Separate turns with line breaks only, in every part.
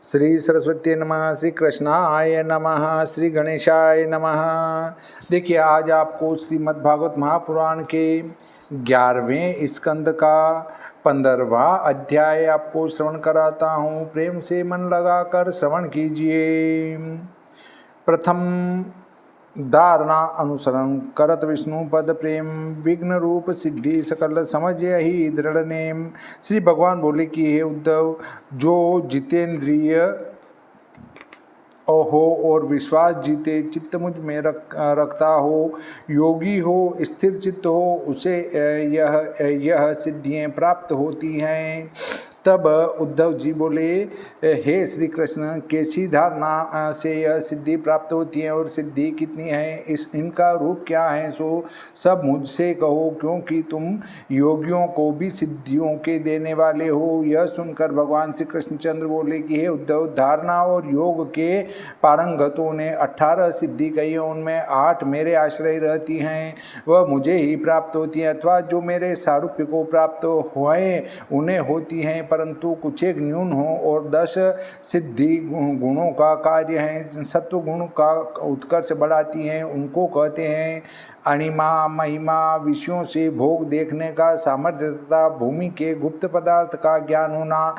श्री सरस्वती नमः, श्री कृष्णाय नमः, श्री गणेशाय नमः। देखिए, आज आपको श्रीमद् भागवत महापुराण के 11वें स्कंद का 15वां अध्याय आपको श्रवण कराता हूँ। प्रेम से मन लगाकर श्रवण कीजिए। प्रथम धारणा अनुसरण करत विष्णु पद प्रेम विघ्न रूप सिद्धि सकल समझ ही दृढ़ नेम। श्री भगवान बोले कि हे उद्धव, जो जितेंद्रिय हो और विश्वास जीते चित्त मुझ में रखता हो, योगी हो, स्थिर चित्त हो, उसे यह सिद्धियां प्राप्त होती हैं। तब उद्धव जी बोले, हे श्री कृष्ण, कैसी धारणा से यह सिद्धि प्राप्त होती है और सिद्धि कितनी है, इनका रूप क्या है, सो सब मुझसे कहो, क्योंकि तुम योगियों को भी सिद्धियों के देने वाले हो। यह सुनकर भगवान श्री कृष्णचंद्र बोले कि हे उद्धव, धारणा और योग के पारंगतों ने 18 सिद्धि कही, उनमें 8 मेरे आश्रय रहती हैं, वह मुझे ही प्राप्त होती हैं, अथवा जो मेरे सारूप्य को प्राप्त हुए उन्हें होती हैं, परंतु कुछ एक न्यून हो। और 10 सिद्धि गुणों का कार्य है, सत्व गुण का उत्कर्ष बढ़ाती हैं, उनको कहते हैं अणिमा। महिमा विषयों से भोग देखने का सामर्थ्य तथा भूमि के गुप्त पदार्थ का ज्ञान होना।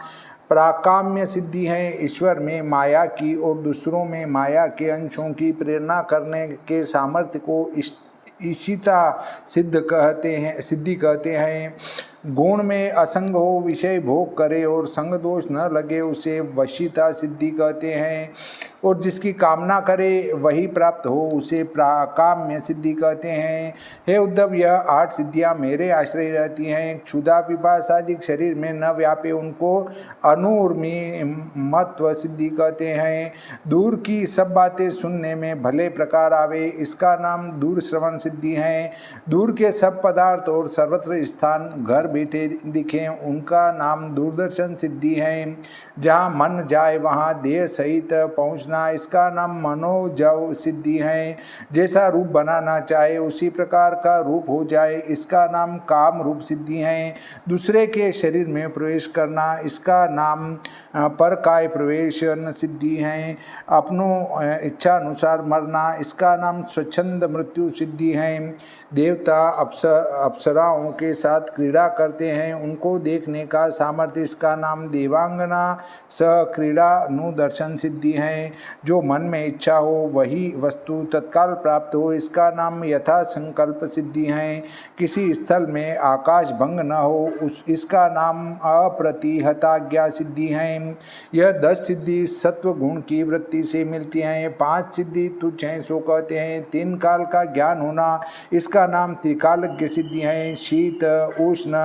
प्राकाम्य सिद्धि है, ईश्वर में माया की और दूसरों में माया के अंशों की प्रेरणा करने के सामर्थ्य को ईशिता सिद्धि कहते हैं। गुण में असंग हो, विषय भोग करे और संग दोष न लगे, उसे वशीता सिद्धि कहते हैं। और जिसकी कामना करे वही प्राप्त हो, उसे प्राकाम्य सिद्धि कहते हैं। हे उद्धव, यह 8 सिद्धियां मेरे आश्रय रहती हैं। क्षुधा पिपास आदि शरीर में न व्यापे, उनको अनुर्मिमत्व सिद्धि कहते हैं। दूर की सब बातें सुनने में भले प्रकार आवे, इसका नाम दूर श्रवण सिद्धि है। दूर के सब पदार्थ और सर्वत्र स्थान घर बैठे दिखें, उनका नाम दूरदर्शन सिद्धि है। जहाँ मन जाए वहाँ देह सहित पहुँचना, इसका नाम मनोजव सिद्धि है। जैसा रूप बनाना चाहे उसी प्रकार का रूप हो जाए, इसका नाम काम रूप सिद्धि है। दूसरे के शरीर में प्रवेश करना, इसका नाम पर काय प्रवेश सिद्धि है। अपनों इच्छा अनुसार मरना, इसका नाम स्वच्छंद मृत्यु सिद्धि है। देवता अप्सराओं के साथ क्रीड़ा करते हैं, उनको देखने का सामर्थ्य, इसका नाम देवांगना क्रीड़ा अनुदर्शन सिद्धि है। जो मन में इच्छा हो वही वस्तु तत्काल प्राप्त हो, इसका नाम यथा संकल्प सिद्धि है। किसी स्थल में आकाश भंग न हो, इसका नाम अप्रतिहताज्ञा सिद्धि है। यह 10 सिद्धि सत्व गुण की वृत्ति से मिलती हैं। 5 सिद्धि तुच्छ हैं, सो कहते हैं। 3 काल का ज्ञान होना, इसका नाम त्रिकालज्ञ सिद्धि है। शीत उष्ण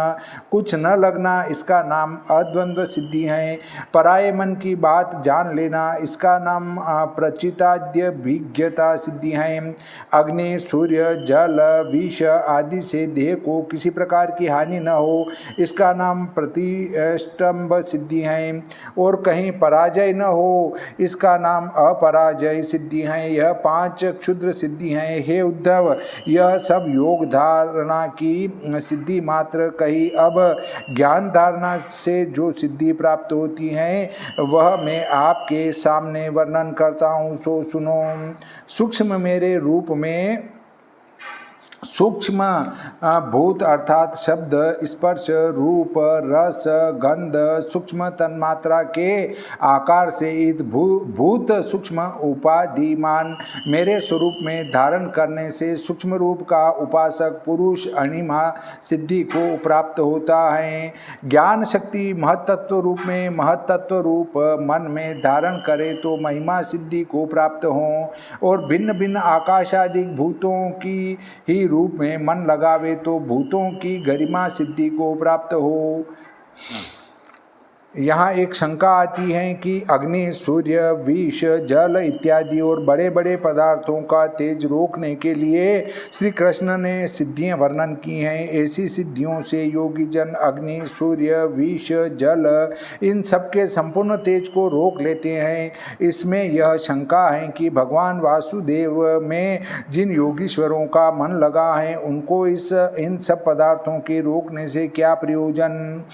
कुछ न लगना, इसका नाम अद्वंद्व सिद्धि है। पराये मन की बात जान लेना, इसका नाम प्रचिताद्य विज्ञता सिद्धि है। अग्नि, सूर्य, जल, विष आदि से देह को किसी प्रकार की हानि न हो, इसका नाम प्रतिष्ठम्भ सिद्धि है। और कहीं पराजय न हो, इसका नाम अपराजय सिद्धि है। यह 5 क्षुद्र सिद्धि हैं। हे उद्धव, यह सब योग धारणा की सिद्धि मात्र कही। अब ज्ञान धारणा से जो सिद्धि प्राप्त होती हैं वह मैं आपके सामने वर्णन करता हूँ, सो सुनो। सूक्ष्म मेरे रूप में सूक्ष्म भूत अर्थात शब्द, स्पर्श, रूप, रस, गंध सूक्ष्म तन्मात्रा के आकार से इत भूत सूक्ष्म उपाधिमान मेरे स्वरूप में धारण करने से सूक्ष्म रूप का उपासक पुरुष अणिमा सिद्धि को प्राप्त होता है। ज्ञान शक्ति महत्तत्व रूप में महत्तत्व रूप मन में धारण करे तो महिमा सिद्धि को प्राप्त हो, और भिन्न भिन्न आकाशादिक भूतों की ही रूप में मन लगावे तो भूतों की गरिमा सिद्धि को प्राप्त हो। यहाँ एक शंका आती है कि अग्नि, सूर्य, विष, जल इत्यादि और बड़े बड़े पदार्थों का तेज रोकने के लिए श्री कृष्ण ने सिद्धियां वर्णन की हैं। ऐसी सिद्धियों से योगी जन अग्नि, सूर्य, विष, जल इन सब के संपूर्ण तेज को रोक लेते हैं। इसमें यह शंका है कि भगवान वासुदेव में जिन योगीश्वरों का मन लगा है उनको इन सब पदार्थों के रोकने से क्या प्रयोजन।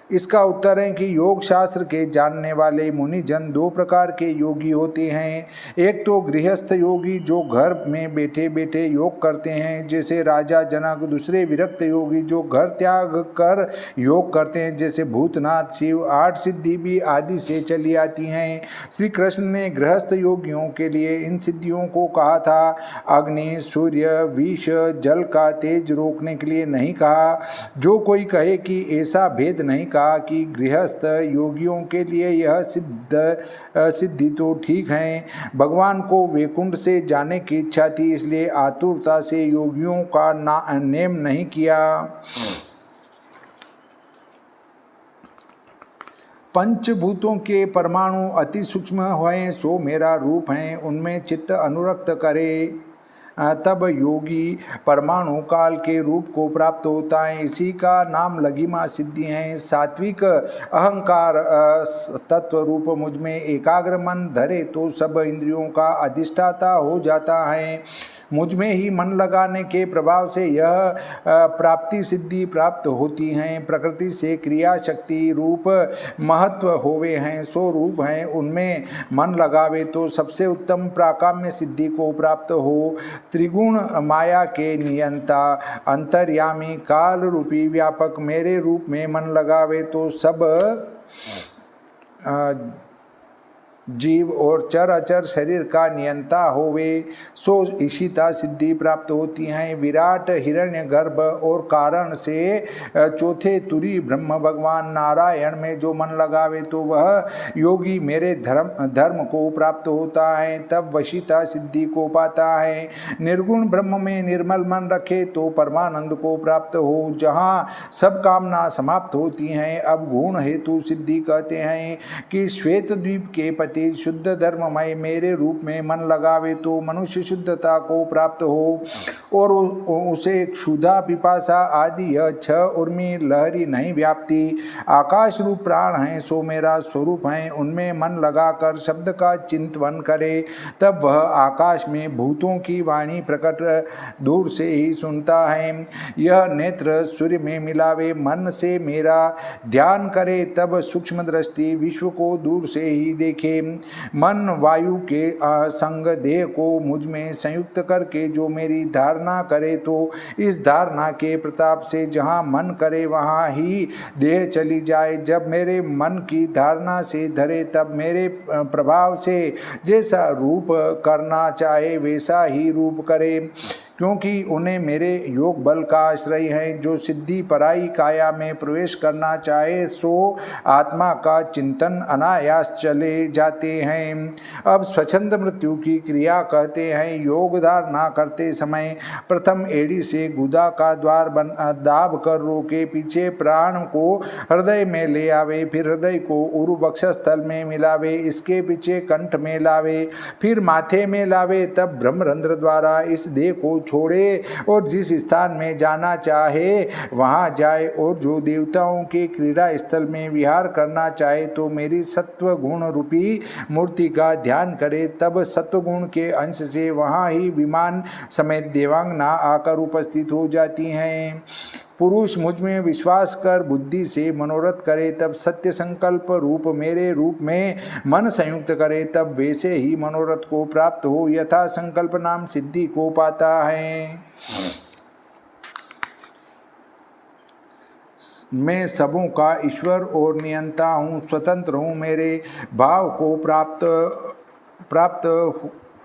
इसका उत्तर है कि योग शास्त्र के जानने वाले मुनिजन दो प्रकार के योगी होते हैं। एक तो गृहस्थ योगी जो घर में बैठे बैठे योग करते हैं जैसे राजा जनक। दूसरे विरक्त योगी जो घर त्याग कर योग करते हैं जैसे भूतनाथ शिव। 8 सिद्धि भी आदि से चली आती हैं। श्री कृष्ण ने गृहस्थ योगियों के लिए इन सिद्धियों को कहा था। अग्नि, सूर्य, विष, जल का तेज रोकने के लिए नहीं कहा। जो कोई कहे कि ऐसा भेद नहीं कहा कि गृहस्थ योगियों के लिए यह सिद्धि तो ठीक है। भगवान को वैकुंठ से जाने की इच्छा थी, इसलिए आतुरता से योगियों का नेम नहीं किया। पंचभूतों के परमाणु अति सूक्ष्म हैं, सो मेरा रूप है, उनमें चित्त अनुरक्त करे तब योगी परमाणु काल के रूप को प्राप्त होता है। इसी का नाम लघिमा सिद्धि है। सात्विक अहंकार तत्व रूप मुझ में एकाग्र मन धरे तो सब इंद्रियों का अधिष्ठाता हो जाता है। मुझ में ही मन लगाने के प्रभाव से यह प्राप्ति सिद्धि प्राप्त होती हैं। प्रकृति से क्रिया शक्ति रूप महत्व होवे हैं, सो रूप हैं, उनमें मन लगावे तो सबसे उत्तम प्राकाम्य सिद्धि को प्राप्त हो। त्रिगुण माया के नियंता अंतर्यामी काल रूपी व्यापक मेरे रूप में मन लगावे तो सब जीव और चर अचर शरीर का नियंता होवे, सो ईशिता सिद्धि प्राप्त होती हैं। विराट हिरण्य गर्भ और कारण से चौथे तुरी ब्रह्म भगवान नारायण में जो मन लगावे तो वह योगी मेरे धर्म को प्राप्त होता है, तब वशिता सिद्धि को पाता है। निर्गुण ब्रह्म में निर्मल मन रखे तो परमानंद को प्राप्त हो, जहाँ सब कामना समाप्त होती हैं। अब गुण हेतु सिद्धि कहते हैं कि श्वेत द्वीप के पति शुद्ध धर्ममय मेरे रूप में मन लगावे तो मनुष्य शुद्धता को प्राप्त हो और उसे क्षुधा पिपासा आदि यह 6 उर्मी लहरी नहीं व्याप्ति। आकाश रूप प्राण है, सो मेरा स्वरूप है, उनमें मन लगाकर शब्द का चिंतन करे तब वह आकाश में भूतों की वाणी प्रकट दूर से ही सुनता है। यह नेत्र सूर्य में मिलावे मन से मेरा ध्यान करे तब सूक्ष्म दृष्टि विश्व को दूर से ही देखे। मन वायु के संग देह को मुझ में संयुक्त करके जो मेरी धारणा करे तो इस धारणा के प्रताप से जहाँ मन करे वहाँ ही देह चली जाए। जब मेरे मन की धारणा से धरे तब मेरे प्रभाव से जैसा रूप करना चाहे वैसा ही रूप करे, क्योंकि उन्हें मेरे योग बल का आश्रय है। जो सिद्धि पराई काया में प्रवेश करना चाहे सो आत्मा का चिंतन अनायास चले जाते हैं। अब स्वच्छंद मृत्यु की क्रिया कहते हैं। योग धारणा करते समय प्रथम एड़ी से गुदा का द्वार दाब कर रोके, पीछे प्राण को हृदय में ले आवे, फिर हृदय को उरु वक्षस्थल में मिलावे, इसके पीछे कंठ में लावे, फिर माथे में लावे, तब ब्रह्मरंध्र द्वारा इस देह को छोड़े और जिस स्थान में जाना चाहे वहां जाए। और जो देवताओं के क्रीड़ा स्थल में विहार करना चाहे तो मेरी सत्व गुण रूपी मूर्ति का ध्यान करे, तब सत्व गुण के अंश से वहां ही विमान समेत देवांगना आकर उपस्थित हो जाती हैं। पुरुष मुझ में विश्वास कर बुद्धि से मनोरथ करे तब सत्य संकल्प रूप मेरे रूप में मन संयुक्त करे, तब वैसे ही मनोरथ को प्राप्त हो यथा संकल्प नाम सिद्धि को पाता है। मैं सबों का ईश्वर और नियंता हूँ, स्वतंत्र हूँ, मेरे भाव को प्राप्त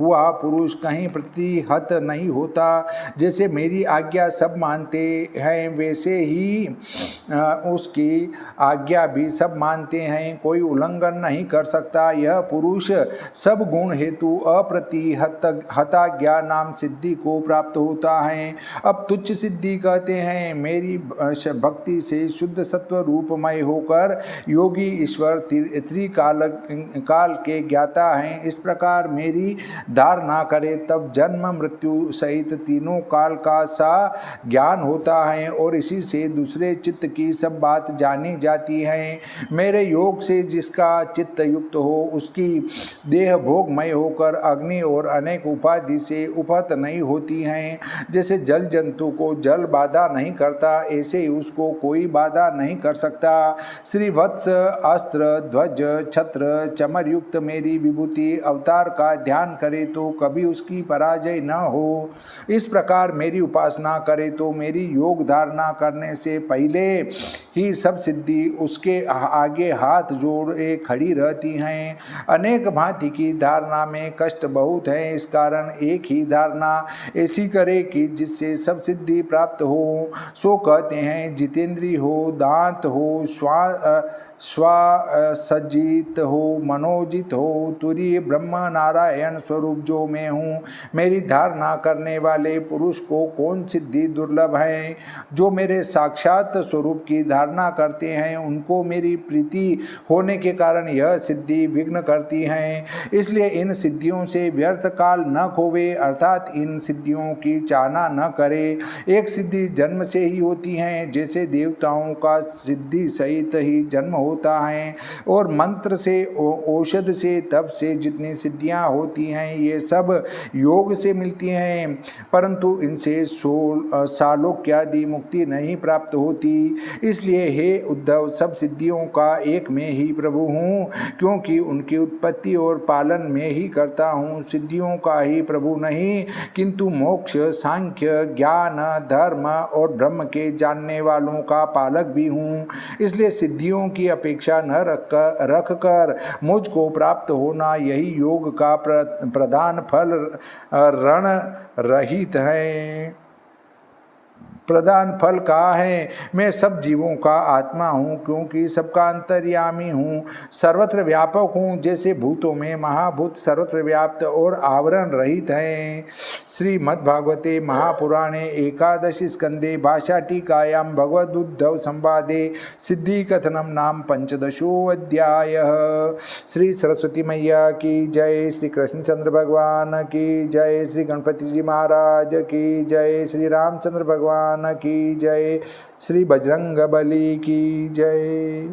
हुआ पुरुष कहीं प्रतिहत नहीं होता। जैसे मेरी आज्ञा सब मानते हैं वैसे ही उसकी आज्ञा भी सब मानते हैं, कोई उल्लंघन नहीं कर सकता। यह पुरुष सब गुण हेतु अप्रतिहताज्ञा नाम सिद्धि को प्राप्त होता है। अब तुच्छ सिद्धि कहते हैं मेरी भक्ति से शुद्ध सत्व रूपमय होकर योगी ईश्वर त्रिकाल के ज्ञाता हैं। इस प्रकार मेरी धारणा करे तब जन्म मृत्यु सहित तीनों काल का सा ज्ञान होता है और इसी से दूसरे चित्त की सब बात जानी जाती है। मेरे योग से जिसका चित्त युक्त हो उसकी देह भोगमय होकर अग्नि और अनेक उपाधि से उपहत नहीं होती हैं। जैसे जल जंतु को जल बाधा नहीं करता, ऐसे ही उसको कोई बाधा नहीं कर सकता। श्री वत्स अस्त्र ध्वज छत्र चमर युक्त मेरी विभूति अवतार का ध्यान करे तो कभी उसकी पराजय न हो। इस प्रकार मेरी उपासना करे तो मेरी योग धारणा करने से पहले ही सब सिद्धि उसके आगे हाथ जोड़े खड़ी रहती हैं। अनेक भांति की धारणा में कष्ट बहुत है, इस कारण एक ही धारणा ऐसी करे कि जिससे सब सिद्धि प्राप्त हो। सो कहते हैं जितेंद्रिय हो, दांत हो, स्वसज्जित हो, मनोजित हो, तुरीय ब्रह्म नारायण स्वरूप जो मैं हूँ। मेरी धारणा करने वाले पुरुष को कौन सिद्धि दुर्लभ है। जो मेरे साक्षात स्वरूप की धारणा करते हैं उनको मेरी प्रीति होने के कारण यह सिद्धि विघ्न करती हैं। इसलिए इन सिद्धियों से व्यर्थ काल न खोवे, अर्थात इन सिद्धियों की चाहना न करे। एक सिद्धि जन्म से ही होती हैं, जैसे देवताओं का सिद्धि सहित ही जन्म होता है और मंत्र से औषध से तप से जितनी सिद्धियां होती हैं ये सब योग से मिलती हैं, परंतु इनसे सालोक्यादि मुक्ति नहीं प्राप्त होती। इसलिए हे उद्धव, सब सिद्धियों का एक में ही प्रभु हूँ, क्योंकि उनकी उत्पत्ति और पालन में ही करता हूँ। सिद्धियों का ही प्रभु नहीं किंतु मोक्ष, सांख्य, ज्ञान, धर्म और ब्रह्म के जानने वालों का पालक भी हूँ। इसलिए सिद्धियों की अपेक्षा न रख कर मुझको प्राप्त होना यही योग का प्रधान फल रण रहित है। प्रधान फल कहा है। मैं सब जीवों का आत्मा हूँ, क्योंकि सबका अंतर्यामी हूँ, सर्वत्र व्यापक हूँ। जैसे भूतों में महाभूत सर्वत्र व्याप्त और आवरण रहित हैं। श्रीमद्भागवते महापुराणे एकादशी स्कंदे भाषा टीकायां भगवदुद्धव संवादे सिद्धि कथनम नाम 15 अध्याय। श्री सरस्वती मैया की जय, श्री कृष्णचंद्र भगवान की जय, श्री गणपति जी महाराज की जय, श्री रामचंद्र भगवान की जय, श्री बजरंग बली की जय।